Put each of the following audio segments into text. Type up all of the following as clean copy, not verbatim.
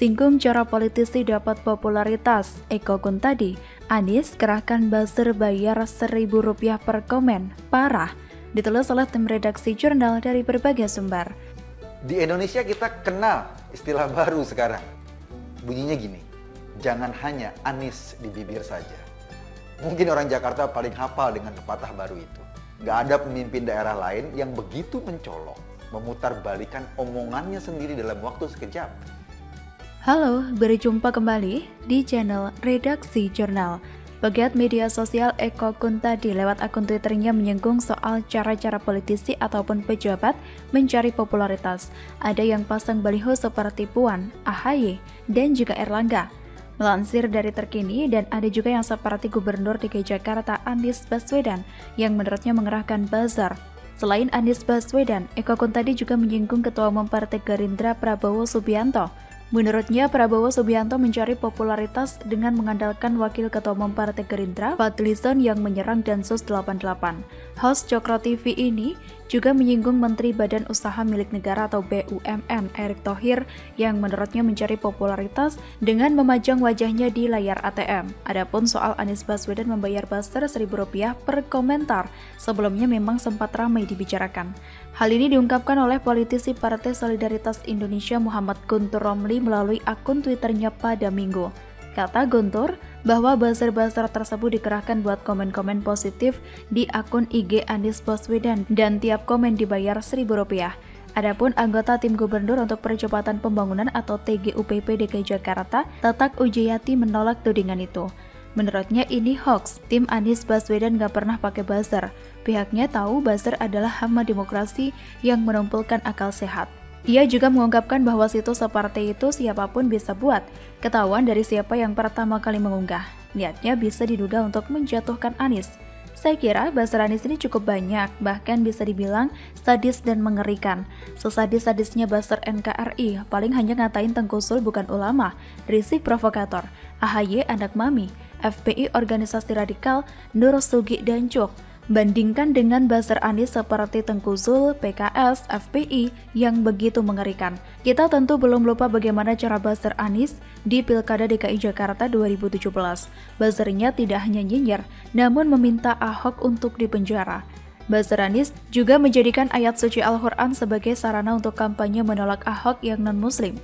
Singgung cara politisi dapat popularitas, Eko Kuntadi, Anies kerahkan buzzer bayar Rp1.000 per komen, parah. Ditulis oleh tim redaksi jurnal dari berbagai sumber. Di Indonesia kita kenal istilah baru sekarang. Bunyinya gini, jangan hanya Anies di bibir saja. Mungkin orang Jakarta paling hafal dengan pepatah baru itu. Gak ada pemimpin daerah lain yang begitu mencolok, memutarbalikkan omongannya sendiri dalam waktu sekejap. Halo, berjumpa kembali di channel Redaksi Jurnal. Pegiat media sosial Eko Kuntadi lewat akun Twitternya menyinggung soal cara-cara politisi ataupun pejabat mencari popularitas. Ada yang pasang baliho seperti Puan, AHY, dan juga Erlangga. Melansir dari Terkini, dan ada juga yang seperti Gubernur DKI Jakarta Anies Baswedan yang menurutnya mengerahkan buzzer. Selain Anies Baswedan, Eko Kuntadi juga menyinggung Ketua Umum Partai Gerindra Prabowo Subianto. Menurutnya, Prabowo Subianto mencari popularitas dengan mengandalkan Wakil Ketua Umum Partai Gerindra, Fadlizon yang menyerang Densus 88. Host Cokro TV ini juga menyinggung Menteri Badan Usaha Milik Negara atau BUMN, Erick Thohir, yang menurutnya mencari popularitas dengan memajang wajahnya di layar ATM. Adapun soal Anies Baswedan membayar buzzer Rp1.000 per komentar, sebelumnya memang sempat ramai dibicarakan. Hal ini diungkapkan oleh politisi Partai Solidaritas Indonesia Muhammad Guntur Romli melalui akun Twitternya pada Minggu. Kata Guntur bahwa buzzer-buzzer tersebut dikerahkan buat komen-komen positif di akun IG Anies Baswedan dan tiap komen dibayar Rp1.000. Adapun anggota tim gubernur untuk percepatan pembangunan atau TGUPP DKI Jakarta, Tatak Ujayati menolak tudingan itu. Menurutnya ini hoax, tim Anies Baswedan gak pernah pakai buzzer. Pihaknya tahu buzzer adalah hama demokrasi yang menumpulkan akal sehat. Ia juga mengungkapkan bahwa situs seperti itu siapapun bisa buat, ketahuan dari siapa yang pertama kali mengunggah. Niatnya bisa diduga untuk menjatuhkan Anies. Saya kira buzzer Anies ini cukup banyak, bahkan bisa dibilang sadis dan mengerikan. Sesadis-sadisnya buzzer NKRI, paling hanya ngatain Tengku Sul bukan ulama, risih provokator, AHY anak mami, FPI organisasi radikal, Nur Sugi dan Cuk. Bandingkan dengan buzzer Anies seperti Tengku Zul, PKS, FPI yang begitu mengerikan. Kita tentu belum lupa bagaimana cara buzzer Anies di Pilkada DKI Jakarta 2017. Buzzernya tidak hanya nyinyir, namun meminta Ahok untuk dipenjara. Buzzer Anies juga menjadikan ayat suci Al-Quran sebagai sarana untuk kampanye menolak Ahok yang non-muslim.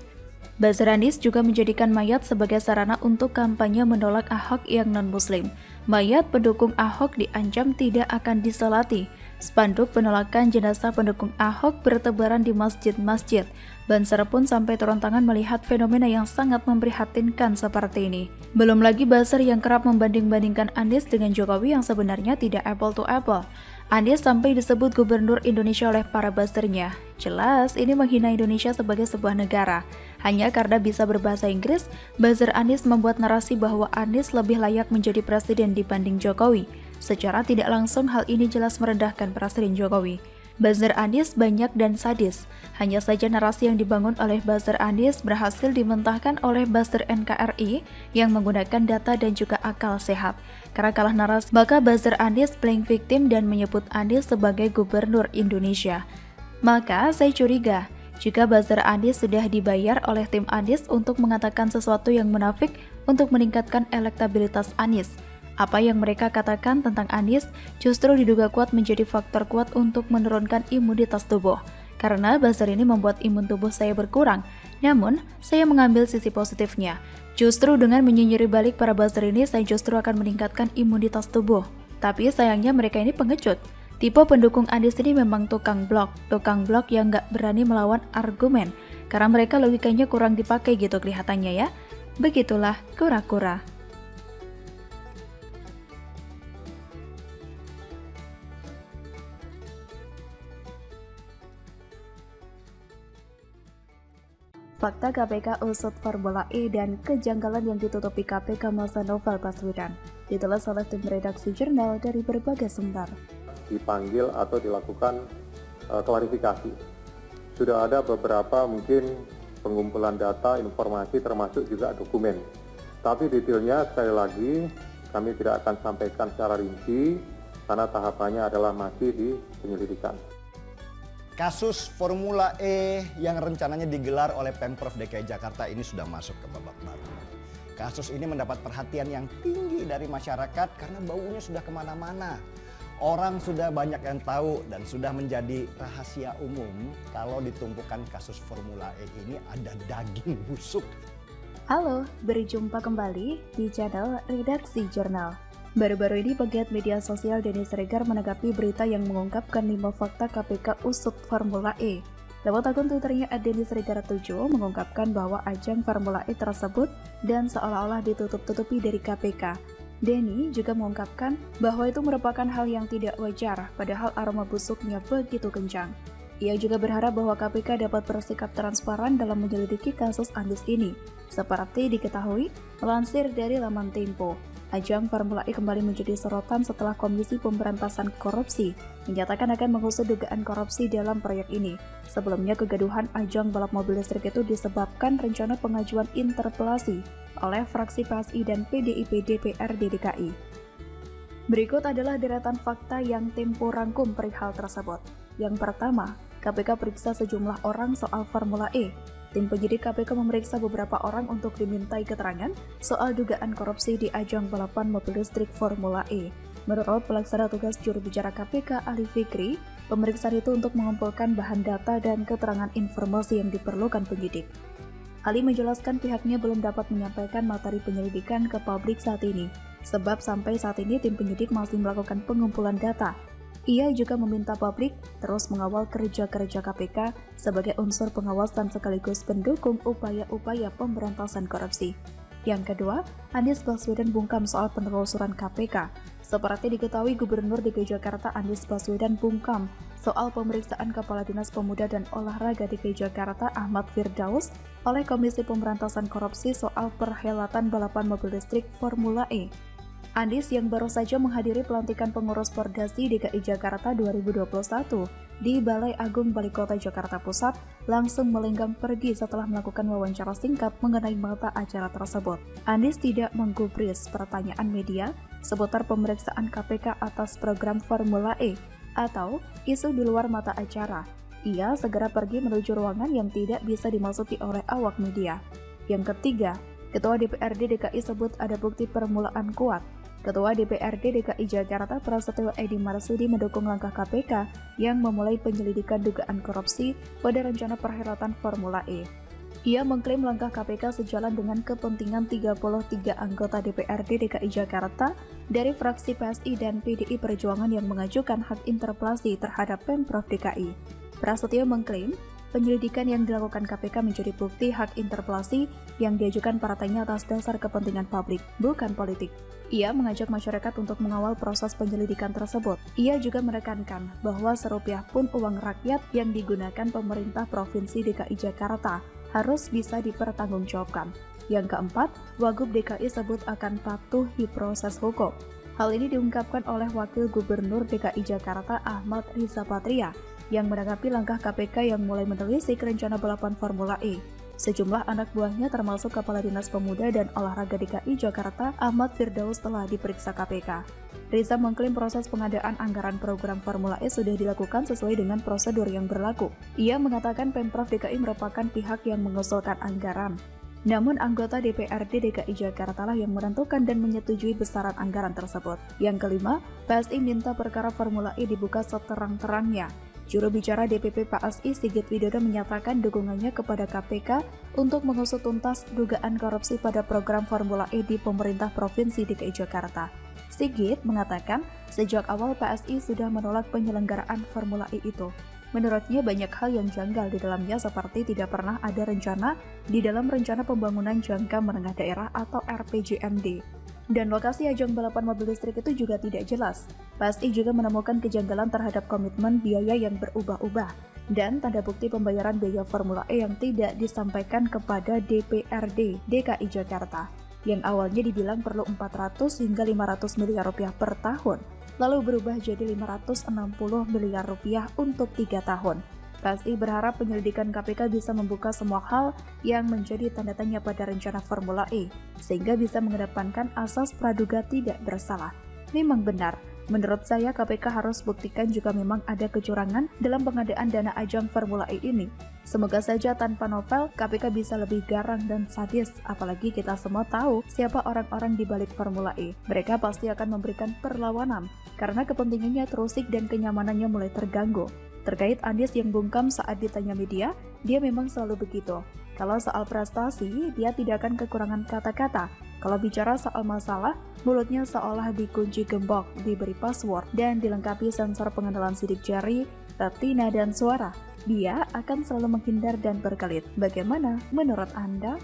Buzzer Anies juga menjadikan mayat sebagai sarana untuk kampanye menolak Ahok yang non-muslim. Mayat pendukung Ahok diancam tidak akan disolati. Spanduk penolakan jenazah pendukung Ahok bertebaran di masjid-masjid. Banser pun sampai turun tangan melihat fenomena yang sangat memprihatinkan seperti ini. Belum lagi buzzer yang kerap membanding-bandingkan Anies dengan Jokowi yang sebenarnya tidak apple to apple. Anies sampai disebut gubernur Indonesia oleh para buzzernya. Jelas ini menghina Indonesia sebagai sebuah negara. Hanya karena bisa berbahasa Inggris, buzzer Anies membuat narasi bahwa Anies lebih layak menjadi presiden dibanding Jokowi. Secara tidak langsung hal ini jelas merendahkan Presiden Jokowi. Buzzer Anies banyak dan sadis. Hanya saja narasi yang dibangun oleh buzzer Anies berhasil dimentahkan oleh buzzer NKRI yang menggunakan data dan juga akal sehat. Karena kalah narasi, maka buzzer Anies playing victim dan menyebut Anies sebagai gubernur Indonesia. Maka saya curiga, jika buzzer Anies sudah dibayar oleh tim Anies untuk mengatakan sesuatu yang munafik untuk meningkatkan elektabilitas Anies. Apa yang mereka katakan tentang Anies justru diduga kuat menjadi faktor kuat untuk menurunkan imunitas tubuh. Karena buzzer ini membuat imun tubuh saya berkurang. Namun, saya mengambil sisi positifnya. Justru dengan menyinyiri balik para buzzer ini, saya justru akan meningkatkan imunitas tubuh. Tapi sayangnya mereka ini pengecut. Tipe pendukung Anies ini memang tukang blok yang gak berani melawan argumen. Karena mereka logikanya kurang dipakai gitu kelihatannya ya. Begitulah kura-kura. Fakta KPK usut Formula E dan kejanggalan yang ditutupi KPK masa Novel Baswedan. Ditulis oleh tim redaksi jurnal dari berbagai sumber. Dipanggil atau dilakukan klarifikasi. Sudah ada beberapa mungkin pengumpulan data, informasi termasuk juga dokumen. Tapi detailnya sekali lagi kami tidak akan sampaikan secara rinci karena tahapannya adalah masih di penyelidikan. Kasus Formula E yang rencananya digelar oleh Pemprov DKI Jakarta ini sudah masuk ke babak baru. Kasus ini mendapat perhatian yang tinggi dari masyarakat karena baunya sudah kemana-mana. Orang sudah banyak yang tahu dan sudah menjadi rahasia umum kalau ditumpukan kasus Formula E ini ada daging busuk. Halo, berjumpa kembali di channel Redaksi Jurnal. Baru-baru ini pegiat media sosial Denny Siregar menanggapi berita yang mengungkapkan 5 fakta KPK usut Formula E. Lewat akun Twitternya @denny_siregar7 mengungkapkan bahwa ajang Formula E tersebut dan seolah-olah ditutup-tutupi dari KPK. Denny juga mengungkapkan bahwa itu merupakan hal yang tidak wajar, padahal aroma busuknya begitu kencang. Ia juga berharap bahwa KPK dapat bersikap transparan dalam menyelidiki kasus Andis ini. Seperti diketahui, melansir dari laman Tempo, ajang Formula E kembali menjadi sorotan setelah Komisi Pemberantasan Korupsi menyatakan akan mengusut dugaan korupsi dalam proyek ini. Sebelumnya, kegaduhan ajang balap mobil listrik itu disebabkan rencana pengajuan interpelasi oleh fraksi PSI dan PDIP DPRD DKI. Berikut adalah deretan fakta yang Tempo rangkum perihal tersebut. Yang pertama, KPK periksa sejumlah orang soal Formula E. Tim penyidik KPK memeriksa beberapa orang untuk dimintai keterangan soal dugaan korupsi di ajang balapan mobil listrik Formula E. Menurut pelaksana tugas juru bicara KPK Ali Fikri, pemeriksaan itu untuk mengumpulkan bahan data dan keterangan informasi yang diperlukan penyidik. Ali menjelaskan pihaknya belum dapat menyampaikan materi penyelidikan ke publik saat ini, sebab sampai saat ini tim penyidik masih melakukan pengumpulan data. Ia juga meminta publik terus mengawal kerja-kerja KPK sebagai unsur pengawasan sekaligus pendukung upaya-upaya pemberantasan korupsi. Yang kedua, Anies Baswedan bungkam soal penelusuran KPK. Seperti diketahui, Gubernur DKI Jakarta Anies Baswedan bungkam soal pemeriksaan Kepala Dinas Pemuda dan Olahraga DKI Jakarta Ahmad Firdaus oleh Komisi Pemberantasan Korupsi soal perhelatan balapan mobil listrik Formula E. Andis yang baru saja menghadiri pelantikan pengurus Pordasi DKI Jakarta 2021 di Balai Agung Balai Kota Jakarta Pusat langsung melenggang pergi setelah melakukan wawancara singkat mengenai mata acara tersebut. Andis tidak menggubris pertanyaan media seputar pemeriksaan KPK atas program Formula E atau isu di luar mata acara. Ia segera pergi menuju ruangan yang tidak bisa dimasuki oleh awak media. Yang ketiga, Ketua DPRD DKI sebut ada bukti permulaan kuat. Ketua DPRD DKI Jakarta Prasetyo Edi Marsudi mendukung langkah KPK yang memulai penyelidikan dugaan korupsi pada rencana perhelatan Formula E. Ia mengklaim langkah KPK sejalan dengan kepentingan 33 anggota DPRD DKI Jakarta dari fraksi PSI dan PDI Perjuangan yang mengajukan hak interpelasi terhadap Pemprov DKI. Prasetyo mengklaim penyelidikan yang dilakukan KPK menjadi bukti hak interpelasi yang diajukan partainya atas dasar kepentingan publik, bukan politik. Ia mengajak masyarakat untuk mengawal proses penyelidikan tersebut. Ia juga menekankan bahwa serupiah pun uang rakyat yang digunakan pemerintah Provinsi DKI Jakarta harus bisa dipertanggungjawabkan. Yang keempat, Wagub DKI sebut akan patuhi proses hukum. Hal ini diungkapkan oleh Wakil Gubernur DKI Jakarta Ahmad Riza Patria yang menanggapi langkah KPK yang mulai menelisik rencana balapan Formula E. Sejumlah anak buahnya termasuk Kepala Dinas Pemuda dan Olahraga DKI Jakarta Ahmad Firdaus telah diperiksa KPK. Riza mengklaim proses pengadaan anggaran program Formula E sudah dilakukan sesuai dengan prosedur yang berlaku. Ia mengatakan Pemprov DKI merupakan pihak yang mengusulkan anggaran. Namun anggota DPRD DKI Jakarta lah yang menentukan dan menyetujui besaran anggaran tersebut. Yang kelima, PSI minta perkara Formula E dibuka seterang-terangnya. Juru bicara DPP PSI Sigit Widodo menyatakan dukungannya kepada KPK untuk mengusut tuntas dugaan korupsi pada program Formula E di pemerintah Provinsi DKI Jakarta. Sigit mengatakan sejak awal PSI sudah menolak penyelenggaraan Formula E itu. Menurutnya banyak hal yang janggal di dalamnya seperti tidak pernah ada rencana di dalam Rencana Pembangunan Jangka Menengah Daerah atau RPJMD. Dan lokasi ajang balapan mobil listrik itu juga tidak jelas. PSI juga menemukan kejanggalan terhadap komitmen biaya yang berubah-ubah dan tanda bukti pembayaran biaya Formula E yang tidak disampaikan kepada DPRD DKI Jakarta, yang awalnya dibilang perlu 400 hingga 500 miliar rupiah per tahun, lalu berubah jadi 560 miliar rupiah untuk 3 tahun. PSI berharap penyelidikan KPK bisa membuka semua hal yang menjadi tanda tanya pada rencana Formula E, sehingga bisa mengedepankan asas praduga tidak bersalah. Memang benar, Menurut saya, KPK harus buktikan jika memang ada kecurangan dalam pengadaan dana ajang Formula E ini. Semoga saja tanpa novel, KPK bisa lebih garang dan sadis, apalagi kita semua tahu siapa orang-orang di balik Formula E. Mereka pasti akan memberikan perlawanan, karena kepentingannya terusik dan kenyamanannya mulai terganggu. Terkait Anies yang bungkam saat ditanya media, dia memang selalu begitu. Kalau soal prestasi, dia tidak akan kekurangan kata-kata. Kalau bicara soal masalah, mulutnya seolah dikunci gembok, diberi password, dan dilengkapi sensor pengenalan sidik jari, retina, dan suara. Dia akan selalu menghindar dan berkelit. Bagaimana menurut Anda?